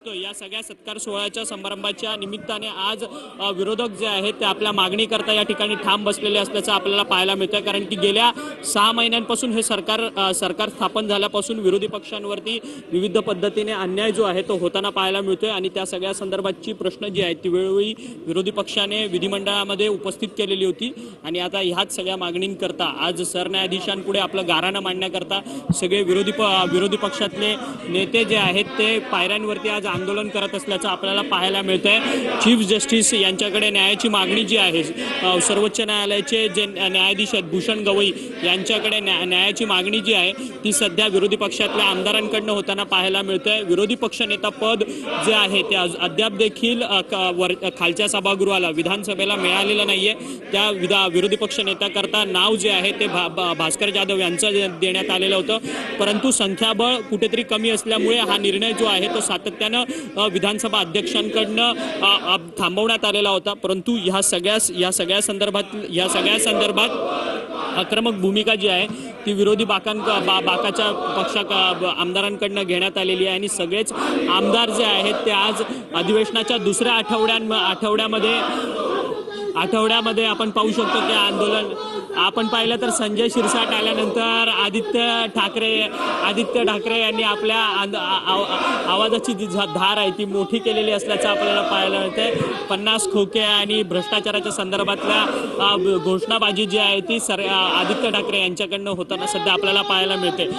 बघतो या सगळ्या सत्कार सोहळ्याच्या समारंभाच्या निमित्ताने आज विरोधक जे आहेत ते आपल्या मागणी करता या ठिकाणी ठाम बसलेले असल्याचं आपल्याला पाहायला मिळतं। कारण की गेल्या 6 महिन्यांपासून हे सरकार स्थापन झाल्यापासून विरोधी पक्षांवरती विविध पद्धतीने अन्याय जो आहे तो होताना पाहायला मिळतोय आणि त्या सगळ्या संदर्भातची प्रश्न जी आहेत ती वेळोवेळी विरोधी पक्षाने विधिमंडळामध्ये उपस्थित केलेली होती आणि आता ह्याच सगळ्या मागणींकरता आज सरन्यायाधीशांपुढे आपलं गाऱ्हाणं मांडण्याकरता सगळे विरोधी पक्षातले नेते जे आहेत ते पायऱ्यांवरती आज आंदोलन करत असल्याचं आपल्याला पाहायला मिळतंय। चीफ जस्टिस यांच्याकडे न्यायाची मागणी जी आहे, सर्वोच्च न्यायालयाचे जे न्यायाधीश आहेत भूषण गवई यांच्याकडे न्यायाची मागणी जी आहे ती सध्या विरोधी पक्षातल्या आमदारांकडनं होताना पाहायला मिळतंय। विरोधी पक्षनेता पद जे आहे ते अद्याप देखील खालच्या सभागृहाला विधानसभेला मिळालेलं नाहीये। त्या विरोधी पक्षनेत्याकरता नाव जे आहे ते भास्कर जाधव यांचं देण्यात आलेलं होतं, परंतु संख्याबळ कुठेतरी कमी असल्यामुळे हा निर्णय जो आहे तो सातत्यानं विधानसभा अध्यक्षांकडनं थांबवण्यात आलेला होता। परंतु ह्या सगळ्या संदर्भात आक्रमक भूमिका जी आहे ती विरोधी बाकाच्या आमदारांकडनं घेण्यात आलेली आहे आणि सगळेच आमदार जे आहेत ते आज अधिवेशनाच्या दुसऱ्या आठवड्यामध्ये आपण पाहू शकतो की आंदोलन आपण पाहिलं तर संजय शिरसाट आल्यानंतर आदित्य ठाकरे यांनी आपल्या आवाजाची जी धार आहे ती मोठी केलेली असल्याचं आपल्याला पाहायला मिळतंय। 50 खोके आणि भ्रष्टाचाराच्या संदर्भातल्या घोषणाबाजी जी आहे ती आदित्य ठाकरे यांच्याकडनं होताना सध्या आपल्याला पाहायला मिळते।